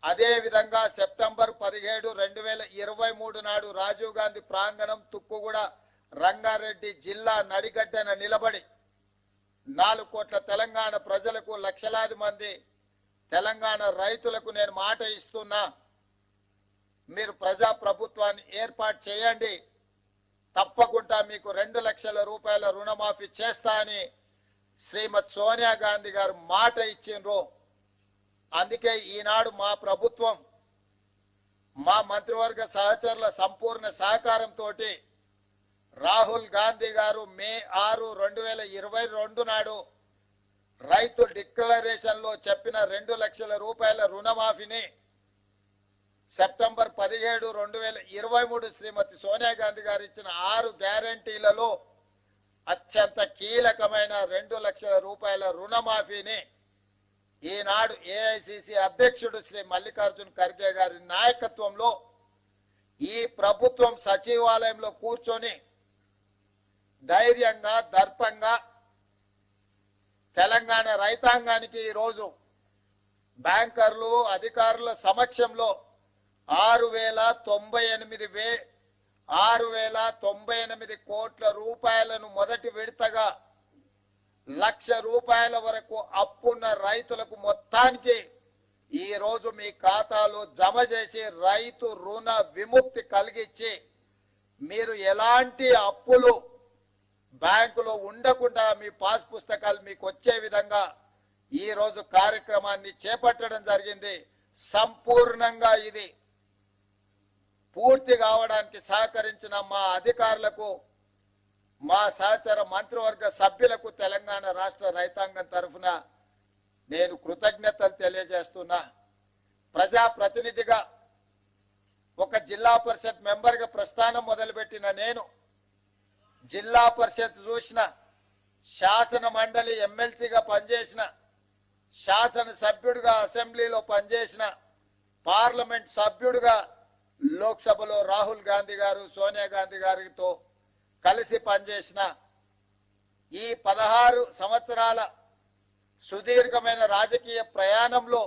అదే విధంగా సెప్టెంబర్ 17, 2023 నాడు రాజీవ్ గాంధీ ప్రాంగణం తుక్కుగూడ రంగారెడ్డి జిల్లా నడిగడ్డన నిలబడి 4 కోట్ల తెలంగాణ ప్రజలకు, లక్షలాది మంది తెలంగాణ రైతులకు నేను మాట ఇస్తున్నా, మీరు ప్రజా ప్రభుత్వాన్ని ఏర్పాటు చేయండి, తప్పకుండా మీకు 2,00,000 రూపాయల రుణమాఫీ చేస్తా అని శ్రీమతి సోనియా గాంధీ గారు మాట ఇచ్చిండ్రు. అందుకే ఈనాడు మా ప్రభుత్వం, మా మంత్రివర్గ సహచరుల సంపూర్ణ సహకారంతో రాహుల్ గాంధీ గారు మే 6, 2022 నాడు రైతు డిక్లరేషన్ లో చెప్పిన 2,00,000 రూపాయల రుణమాఫీని సెప్టెంబర్ 17, 2023 శ్రీమతి సోనియా గాంధీ గారు ఇచ్చిన 6 గ్యారంటీలలో అత్యంత కీలకమైన 2 లక్షల రూపాయల రుణమాఫీని ఈనాడు ఏఐసిసి అధ్యక్షుడు శ్రీ మల్లికార్జున్ ఖర్గే గారి నాయకత్వంలో ఈ ప్రభుత్వం సచివాలయంలో కూర్చొని ధైర్యంగా దర్పంగా తెలంగాణ రైతాంగానికి ఈరోజు బ్యాంకర్లు అధికారుల సమక్షంలో 6,098 కోట్ల రూపాయలను మొదటి విడతగా 1,00,000 రూపాయల వరకు అప్పున్న రైతులకు మొత్తానికి ఈ రోజు మీ ఖాతాలో జమ చేసి రైతు రుణ విముక్తి కలిగించి మీరు ఎలాంటి అప్పులు బ్యాంకులో ఉండకుండా మీ పాస్ పుస్తకాలు మీకు వచ్చే విధంగా ఈ రోజు కార్యక్రమాన్ని చేపట్టడం జరిగింది. సంపూర్ణంగా ఇది పూర్తి కావడానికి సహకరించిన మా అధికారులకు, మా సహచర మంత్రివర్గ సభ్యులకు తెలంగాణ రాష్ట్ర రైతాంగం తరఫున నేను కృతజ్ఞతలు తెలియజేస్తున్నా. ప్రజాప్రతినిధిగా ఒక జిల్లా పరిషత్ మెంబర్గా ప్రస్థానం మొదలుపెట్టిన నేను జిల్లా పరిషత్ చూసిన, శాసన మండలి ఎమ్మెల్సీగా పనిచేసిన, శాసన సభ్యుడిగా అసెంబ్లీలో పనిచేసిన, పార్లమెంట్ సభ్యుడిగా లోక్సభలో రాహుల్ గాంధీ గారు సోనియా గాంధీ గారితో కలిసి పనిచేసిన ఈ 16 సంవత్సరాల సుదీర్ఘమైన రాజకీయ ప్రయాణంలో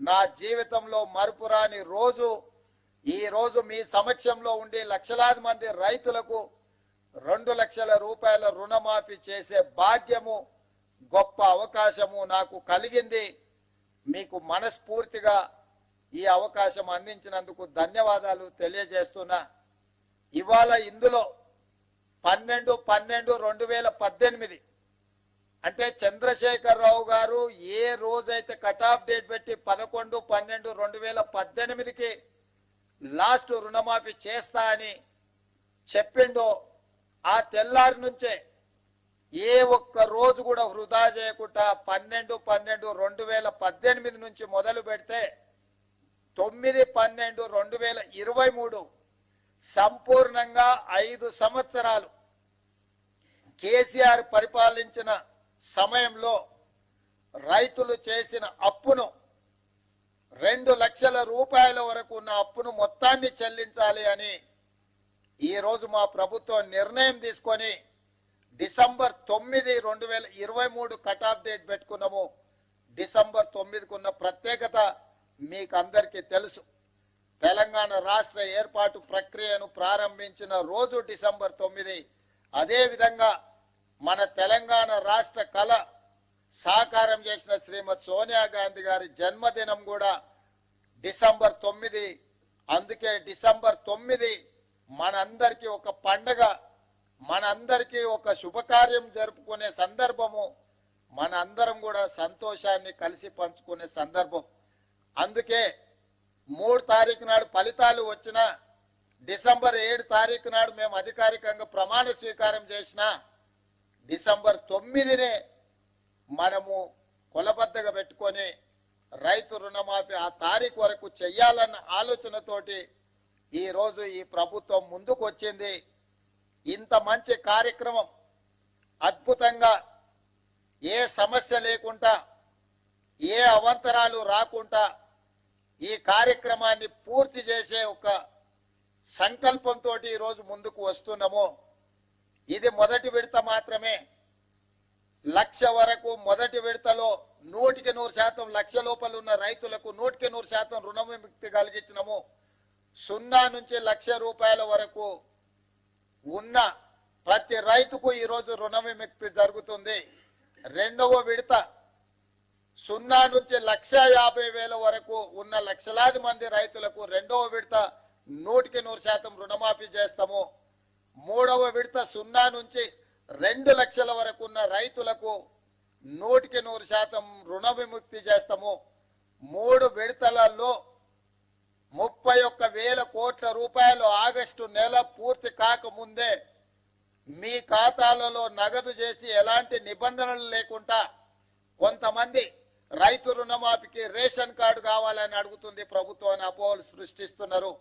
నా జీవితంలో మరుపురాని రోజు ఈ రోజు మీ సమక్షంలో ఉండి లక్షలాది మంది రైతులకు 2 లక్షల రూపాయల రుణమాఫీ చేసే భాగ్యము, గొప్ప అవకాశము నాకు కలిగింది. మీకు మనస్ఫూర్తిగా ఈ అవకాశం అందించినందుకు ధన్యవాదాలు తెలియజేస్తున్నా. ఇవాళ ఇందులో 12/12/2018 అంటే చంద్రశేఖరరావు గారు ఏ రోజైతే కట్ ఆఫ్ డేట్ పెట్టి 11/12/2018కి లాస్ట్ రుణమాఫీ చేస్తా అని చెప్పిండో ఆ తెల్లారి నుంచే ఏ ఒక్క రోజు కూడా వృధా చేయకుండా 12/12/2018 నుంచి మొదలు పెడితే 9/12/2023 సంపూర్ణంగా 5 సంవత్సరాలు కేసీఆర్ పరిపాలించిన సమయంలో రైతులు చేసిన అప్పును 2 లక్షల రూపాయల వరకు ఉన్న అప్పును మొత్తాన్ని చెల్లించాలి అని ఈ రోజు మా ప్రభుత్వం నిర్ణయం తీసుకొని డిసెంబర్ 9, 2023 కట్ ఆఫ్ డేట్ పెట్టుకున్నాము. డిసెంబర్ 9కు ఉన్న ప్రత్యేకత మీకు అందరికీ తెలుసు. తెలంగాణ రాష్ట్ర ఏర్పాటు ప్రక్రియను ప్రారంభించిన రోజు డిసెంబర్ 9. అదే విధంగా మన తెలంగాణ రాష్ట్ర కళ సాకారం చేసిన శ్రీమతి సోనియా గాంధీ గారి జన్మదినం కూడా డిసెంబర్ 9. అందుకే డిసెంబర్ 9 మనందరికీ ఒక పండగ, మనందరికీ ఒక శుభకార్యం జరుపుకునే సందర్భము, మన అందరం కూడా సంతోషాన్ని కలిసి పంచుకునే సందర్భం. అందుకే 3 తారీఖు నాడు ఫలితాలు వచ్చిన డిసెంబర్ 7 తారీఖు నాడు మేము అధికారికంగా ప్రమాణ స్వీకారం చేసిన డిసెంబర్ 9నే మనము కొలబద్దగా పెట్టుకొని రైతు రుణమాఫీ ఆ తారీఖు వరకు చెయ్యాలన్న ఆలోచనతోటి ఈ రోజు ఈ ప్రభుత్వం ముందుకు వచ్చింది. ఇంత మంచి కార్యక్రమం అద్భుతంగా ఏ సమస్య లేకుండా ఏ అవాంతరాలు రాకుండా ఈ కార్యక్రమాన్ని పూర్తి చేసే ఒక సంకల్పంతో ఈ రోజు ముందుకు వస్తున్నాము. ఇది మొదటి విడత మాత్రమే. 1,00,000 వరకు మొదటి విడతలో 100% 1,00,000 లోపల ఉన్న రైతులకు 100% రుణ విముక్తి కలిగించినము. 0 నుంచి 1,00,000 రూపాయల వరకు ఉన్న ప్రతి రైతుకు ఈ రోజు రుణ విముక్తి జరుగుతుంది. రెండవ విడత 0 నుంచి 1,50,000 వరకు ఉన్న లక్షలాది మంది రైతులకు రెండవ విడత 100% రుణమాఫీ చేస్తాము. మూడవ విడత 0 నుంచి 2 లక్షల వరకు ఉన్న రైతులకు 100% రుణ విముక్తి చేస్తాము. 3 విడతలలో 31,000 కోట్ల రూపాయలు ఆగస్టు నెల పూర్తి కాకముందే మీ ఖాతాలలో నగదు చేసి ఎలాంటి నిబంధనలు లేకుండా కొంతమంది రైతు రుణమాఫీకి రేషన్ కార్డు కావాలని అడుగుతుంది ప్రభుత్వాన్ని అపోహలు సృష్టిస్తున్నారు.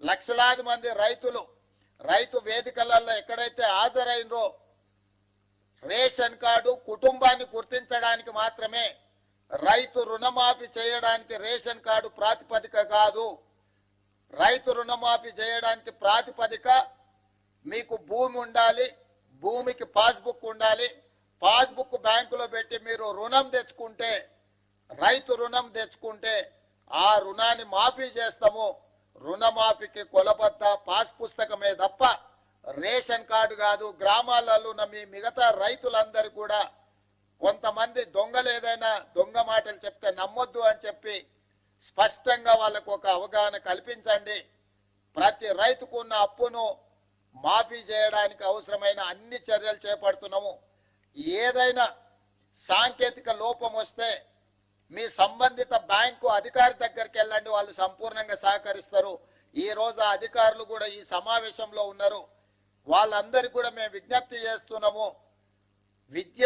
లక్షలాది మంది రైతులు రైతు వేదికలలో ఎక్కడైతే హాజరైనరో రేషన్ కార్డు కుటుంబాన్ని గుర్తించడానికి మాత్రమే, రైతు రుణమాఫీ చేయడానికి రేషన్ కార్డు ప్రాతిపదిక కాదు. రైతు రుణమాఫీ చేయడానికి ప్రాతిపదిక మీకు భూమి ఉండాలి, భూమికి పాస్బుక్ ఉండాలి. పాస్బుక్ బ్యాంకులో పెట్టి మీరు రుణం తెచ్చుకుంటే, రైతు రుణం తెచ్చుకుంటే ఆ రుణాన్ని మాఫీ చేస్తాము. రుణమాఫీకి కొలబద్ద పాస్ పుస్తకమే తప్ప రేషన్ కార్డు కాదు. గ్రామాలలో ఉన్న మీ మిగతా రైతులందరూ కూడా కొంతమంది దొంగలు ఏదైనా దొంగ మాటలు చెప్తే నమ్మొద్దు అని చెప్పి స్పష్టంగా వాళ్ళకు ఒక అవగాహన కల్పించండి. ప్రతి రైతుకు ఉన్న అప్పును మాఫీ చేయడానికి అవసరమైన అన్ని చర్యలు చేపడుతున్నాము. ఏదైనా సాంకేతిక లోపం వస్తే మీ సంబంధిత బ్యాంకు అధికారి దగ్గరికి వెళ్ళండి, వాళ్ళు సంపూర్ణంగా సహకరిస్తారు. ఈ రోజు ఆ అధికారులు కూడా ఈ సమావేశంలో ఉన్నారు. వాళ్ళందరికీ కూడా మేము విజ్ఞప్తి చేస్తున్నాము. విద్య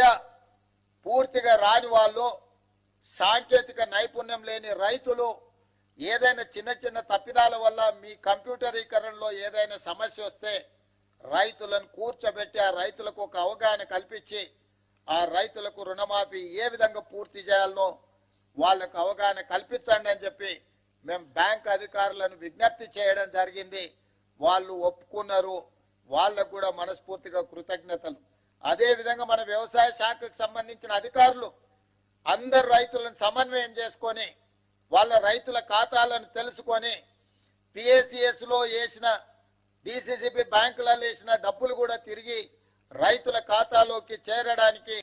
పూర్తిగా రాని వాళ్ళు, సాంకేతిక నైపుణ్యం లేని రైతులు ఏదైనా చిన్న చిన్న తప్పిదాల వల్ల మీ కంప్యూటరీకరణలో ఏదైనా సమస్య వస్తే రైతులను కూర్చోబెట్టి ఆ రైతులకు ఒక అవగాహన కల్పించి ఆ రైతులకు రుణమాఫీ ఏ విధంగా పూర్తి చేయాలనో వాళ్ళకు అవగాహన కల్పించండి అని చెప్పి మేము బ్యాంక్ అధికారులను విజ్ఞప్తి చేయడం జరిగింది. వాళ్ళు ఒప్పుకున్నారు. వాళ్ళకు కూడా మనస్ఫూర్తిగా కృతజ్ఞతలు. అదే విధంగా మన వ్యవసాయ శాఖకు సంబంధించిన అధికారులు అందరు రైతులను సమన్వయం చేసుకొని వాళ్ళ రైతుల ఖాతాలను తెలుసుకొని పిఎస్సిఎస్ లో వేసిన డిసిసిబి బ్యాంకులలో వేసిన డబ్బులు కూడా తిరిగి రైతుల ఖాతాలోకి చేరడానికి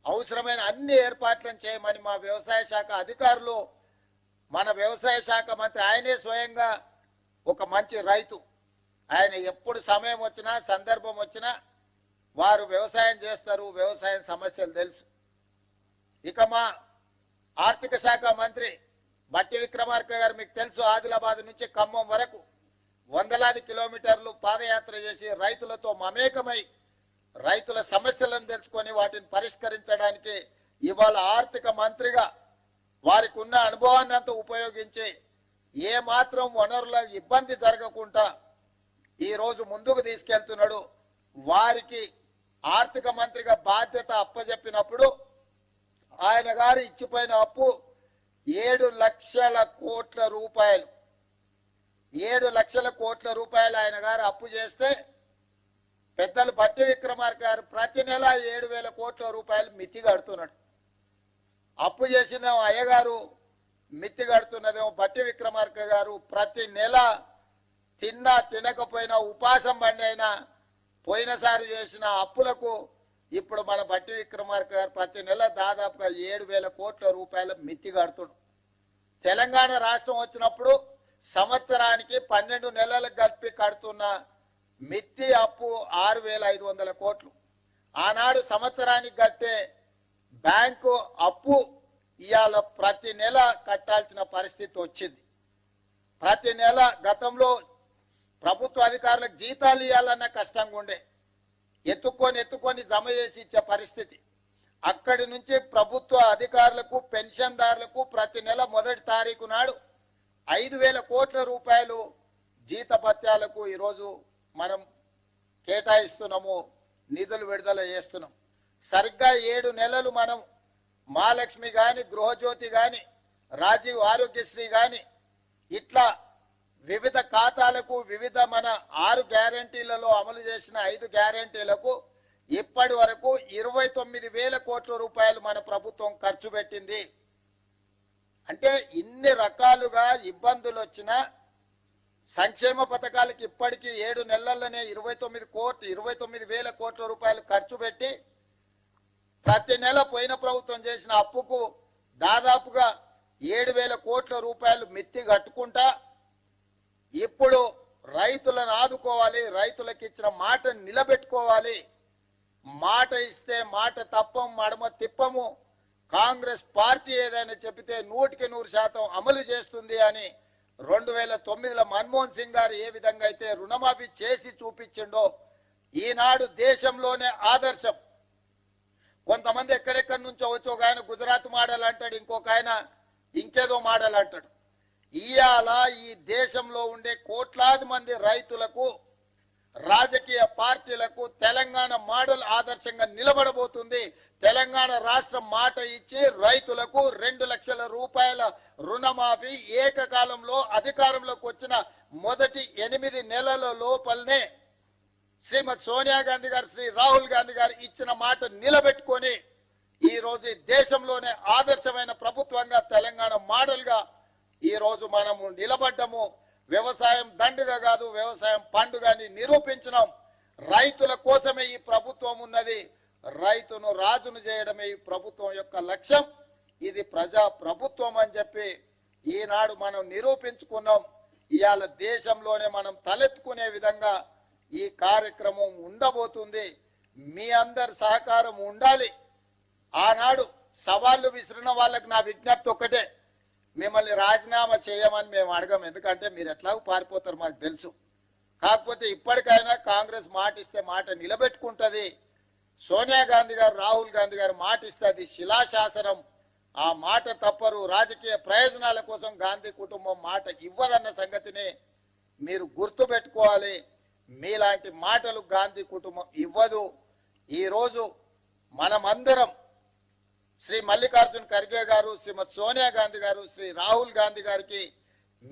అవసరమైన అన్ని ఏర్పాట్లను చేయమని మా వ్యవసాయ శాఖ అధికారులు, మన వ్యవసాయ శాఖ మంత్రి ఆయనే స్వయంగా ఒక మంచి రైతు. ఆయన ఎప్పుడు సమయం వచ్చినా సందర్భం వచ్చినా వారు వ్యవసాయం చేస్తారు. వ్యవసాయం సమస్యలు తెలుసు. ఇక మా ఆర్థిక శాఖ మంత్రి బట్టి విక్రమార్క గారు మీకు తెలుసు, ఆదిలాబాద్ నుంచి ఖమ్మం వరకు వందలాది కిలోమీటర్లు పాదయాత్ర చేసి రైతులతో మమేకమై రైతుల సమస్యలను తెలుసుకొని వాటిని పరిష్కరించడానికి ఇవాళ ఆర్థిక మంత్రిగా వారికి ఉన్న అనుభవాన్ని అంతా ఉపయోగించి ఏ మాత్రం వనరుల ఇబ్బంది జరగకుండా ఈ రోజు ముందుకు తీసుకెళ్తున్నాడు. వారికి ఆర్థిక మంత్రిగా బాధ్యత అప్పచెప్పినప్పుడు ఆయన గారు ఇచ్చిపోయిన అప్పు 7 లక్షల కోట్ల రూపాయలు. 7 లక్షల కోట్ల రూపాయలు ఆయన గారు అప్పు చేస్తే పెద్దలు బట్టి విక్రమార్క గారు ప్రతి నెల 7,000 కోట్ల రూపాయలు మితి కడుతున్నాడు. అప్పు చేసిన అయ్యగారు మితి కడుతున్నదేమో బట్టి విక్రమార్క గారు ప్రతి నెల తిన్నా తినకపోయినా ఉపాసం బండి అయినా పోయినసారి చేసిన అప్పులకు ఇప్పుడు మన బట్టి విక్రమార్క గారు ప్రతి నెల దాదాపుగా 7,000 కోట్ల రూపాయల మితి కడుతున్నాడు. తెలంగాణ రాష్ట్రం వచ్చినప్పుడు సంవత్సరానికి 12 నెలలకు కలిపి కడుతున్న మిత్తి అప్పు 6,500 కోట్లు. ఆనాడు సంవత్సరానికి కట్టే బ్యాంకు అప్పు ఇవాళ ప్రతి నెల కట్టాల్సిన పరిస్థితి వచ్చింది. ప్రతి నెల గతంలో ప్రభుత్వ అధికారులకు జీతాలు ఇవ్వాలన్న కష్టంగా ఉండే, ఎత్తుకొని జమ చేసి ఇచ్చే పరిస్థితి. అక్కడి నుంచి ప్రభుత్వ అధికారులకు పెన్షన్దారులకు ప్రతి నెల 1వ తారీఖు నాడు 5,000 కోట్ల రూపాయలు జీతభత్యాలకు ఈరోజు మనం కేటాయిస్తున్నాము, నిధులు విడుదల చేస్తున్నాం. సరిగ్గా 7 నెలలు మనం మహాలక్ష్మి గాని, గృహజ్యోతి గాని, రాజీవ్ ఆరోగ్యశ్రీ గాని ఇట్లా వివిధ ఖాతాలకు వివిధ మన 6 గ్యారంటీలలో అమలు చేసిన 5 గ్యారంటీలకు ఇప్పటి వరకు 29,000 కోట్ల రూపాయలు మన ప్రభుత్వం ఖర్చు పెట్టింది. అంటే ఇన్ని రకాలుగా ఇబ్బందులు వచ్చినా సంక్షేమ పథకాలకు ఇప్పటికీ 7 నెలల్లోనే 29,000 కోట్ల రూపాయలు ఖర్చు పెట్టి ప్రతి నెల పోయిన ప్రభుత్వం చేసిన అప్పుకు దాదాపుగా 7,000 కోట్ల రూపాయలు మిత్తి కట్టుకుంటా ఇప్పుడు రైతులను ఆదుకోవాలి, రైతులకు ఇచ్చిన మాట నిలబెట్టుకోవాలి. మాట ఇస్తే మాట తప్పం, మడమ తిప్పము. కాంగ్రెస్ పార్టీ ఏదైనా చెబితే 100% అమలు చేస్తుంది అని 2009లో మన్మోహన్ సింగ్ గారు ఏ విధంగా అయితే రుణమాఫీ చేసి చూపించిండో ఈనాడు దేశంలోనే ఆదర్శం. కొంతమంది ఎక్కడెక్కడి నుంచో వచ్చి ఒక ఆయన గుజరాత్ మోడల్ అంటాడు, ఇంకొక ఆయన ఇంకేదో మోడల్ అంటాడు. ఇవాళ ఈ దేశంలో ఉండే కోట్లాది మంది రైతులకు, రాజకీయ పార్టీలకు తెలంగాణ మోడల్ ఆదర్శంగా నిలబడబోతుంది. తెలంగాణ రాష్ట్రం మాట ఇచ్చి రైతులకు 2 లక్షల రూపాయల రుణమాఫీ ఏకకాలంలో అధికారంలోకి వచ్చిన మొదటి 8 నెలల లోపలనే శ్రీమతి సోనియా గాంధీ గారు, శ్రీ రాహుల్ గాంధీ గారు ఇచ్చిన మాట నిలబెట్టుకొని ఈ రోజు ఈ దేశంలోనే ఆదర్శమైన ప్రభుత్వంగా తెలంగాణ మోడల్ గా ఈ రోజు మనము నిలబడ్డము. వ్యవసాయం దండుగ కాదు, వ్యవసాయం పండుగ అని నిరూపించినాం. రైతుల కోసమే ఈ ప్రభుత్వం ఉన్నది. రైతును రాజును చేయడమే ఈ ప్రభుత్వం యొక్క లక్ష్యం. ఇది ప్రజా ప్రభుత్వం అని చెప్పి ఈనాడు మనం నిరూపించుకున్నాం. ఇవాళ దేశంలోనే మనం తలెత్తుకునే విధంగా ఈ కార్యక్రమం ఉండబోతుంది. మీ అందరి సహకారం ఉండాలి. ఆనాడు సవాళ్లు విసిరిన వాళ్ళకి నా విజ్ఞప్తి ఒక్కటే, మిమ్మల్ని రాజీనామా చేయమని మేము అడగం. ఎందుకంటే మీరు ఎట్లాగో పారిపోతారు మాకు తెలుసు. కాకపోతే ఇప్పటికైనా కాంగ్రెస్ మాట ఇస్తే మాట నిలబెట్టుకుంటది. సోనియా గాంధీ గారు, రాహుల్ గాంధీ గారు మాట ఇస్తే అది శిలాశాసనం. ఆ మాట తప్పరు. రాజకీయ ప్రయోజనాల కోసం గాంధీ కుటుంబం మాట ఇవ్వదన్న సంగతిని మీరు గుర్తు పెట్టుకోవాలి. మీలాంటి మాటలు గాంధీ కుటుంబం ఇవ్వదు. ఈరోజు మనమందరం శ్రీ మల్లికార్జున్ ఖర్గే గారు, శ్రీమతి సోనియా గాంధీ గారు, శ్రీ రాహుల్ గాంధీ గారికి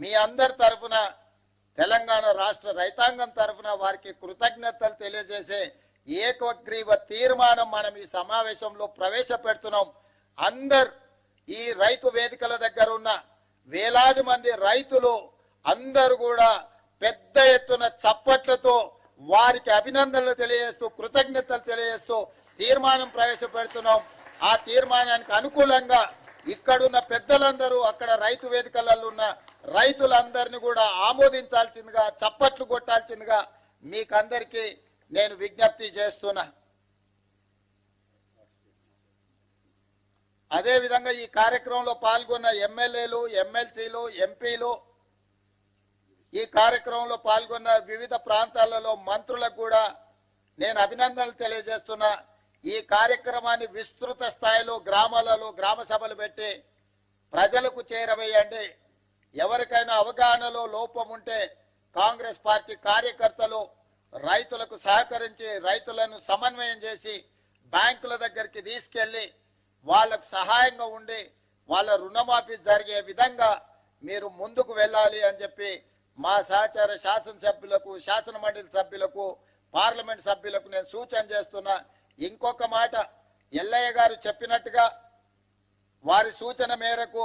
మీ అందరి తరఫున, తెలంగాణ రాష్ట్ర రైతాంగం తరఫున వారికి కృతజ్ఞతలు తెలియజేసే ఏకగ్రీవ తీర్మానం మనం ఈ సమావేశంలో ప్రవేశపెడుతున్నాం. అందరు ఈ రైతు వేదికల దగ్గర ఉన్న వేలాది మంది రైతులు అందరూ కూడా పెద్ద ఎత్తున చప్పట్లతో వారికి అభినందనలు తెలియజేస్తూ, కృతజ్ఞతలు తెలియజేస్తూ తీర్మానం ప్రవేశపెడుతున్నాం. ఆ తీర్మానానికి అనుకూలంగా ఇక్కడున్న పెద్దలందరూ, అక్కడ రైతు వేదికలలో ఉన్న రైతులందరినీ కూడా ఆమోదించాల్సిందిగా, చప్పట్లు కొట్టాల్సిందిగా మీకందరికీ నేను విజ్ఞప్తి చేస్తున్నా. అదే విధంగా ఈ కార్యక్రమంలో పాల్గొన్న ఎమ్మెల్యేలు, ఎమ్మెల్సీలు, ఎంపీలు, ఈ కార్యక్రమంలో పాల్గొన్న వివిధ ప్రాంతాలలో మంత్రులకు కూడా నేను అభినందనలు తెలియజేస్తున్నా. ఈ కార్యక్రమాన్ని విస్తృత స్థాయిలో గ్రామాలలో గ్రామ సభలు పెట్టి ప్రజలకు చేరవేయండి. ఎవరికైనా అవగాహనలో లోపం ఉంటే కాంగ్రెస్ పార్టీ కార్యకర్తలు రైతులకు సహకరించి, రైతులను సమన్వయం చేసి బ్యాంకుల దగ్గరికి తీసుకెళ్లి వాళ్ళకు సహాయంగా ఉండి వాళ్ళ రుణమాఫీ జరిగే విధంగా మీరు ముందుకు వెళ్ళాలి అని చెప్పి మా సహచార శాసనసభ్యులకు, శాసన మండలి సభ్యులకు, పార్లమెంట్ సభ్యులకు నేను సూచన చేస్తున్నా. ఇంకొక మాట, ఎల్లయ్య గారు చెప్పినట్టుగా వారి సూచన మేరకు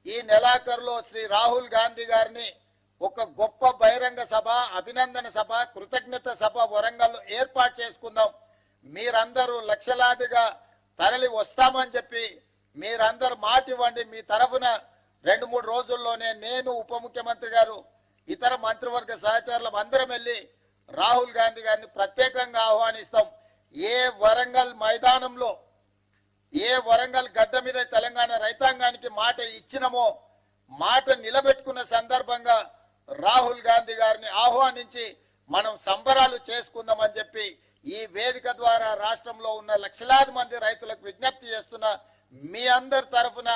ఈ నెలాఖరులో శ్రీ రాహుల్ గాంధీ గారిని ఒక గొప్ప బహిరంగ సభ, అభినందన సభ, కృతజ్ఞత సభ వరంగల్లో ఏర్పాటు చేసుకుందాం. మీరందరూ లక్షలాదిగా తరలి వస్తామని చెప్పి మీరందరూ మాట ఇవ్వండి. మీ తరఫున 2-3 రోజుల్లోనే నేను, ఉప ముఖ్యమంత్రి గారు, ఇతర మంత్రివర్గ సహచరులం అందరం వెళ్ళి రాహుల్ గాంధీ గారిని ప్రత్యేకంగా ఆహ్వానిస్తాం. ఏ వరంగల్ మైదానంలో, ఏ వరంగల్ గడ్డ మీద తెలంగాణ రైతాంగానికి మాట ఇచ్చినమో మాట నిలబెట్టుకున్న సందర్భంగా రాహుల్ గాంధీ గారిని ఆహ్వానించి మనం సంబరాలు చేసుకుందామని చెప్పి ఈ వేదిక ద్వారా రాష్ట్రంలో ఉన్న లక్షలాది మంది రైతులకు విజ్ఞప్తి చేస్తున్నా. మీ అందరి తరఫున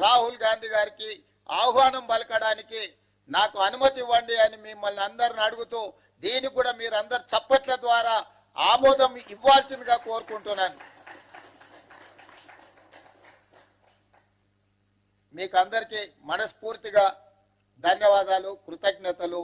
రాహుల్ గాంధీ గారికి ఆహ్వానం పలకడానికి నాకు అనుమతి ఇవ్వండి అని మిమ్మల్ని అందరిని అడుగుతూ, దీనికి కూడా మీరందరు చప్పట్ల ద్వారా ఆమోదం ఇవ్వాల్సిందిగా కోరుకుంటున్నాను. మీకు అందరికీ మనస్ఫూర్తిగా ధన్యవాదాలు, కృతజ్ఞతలు.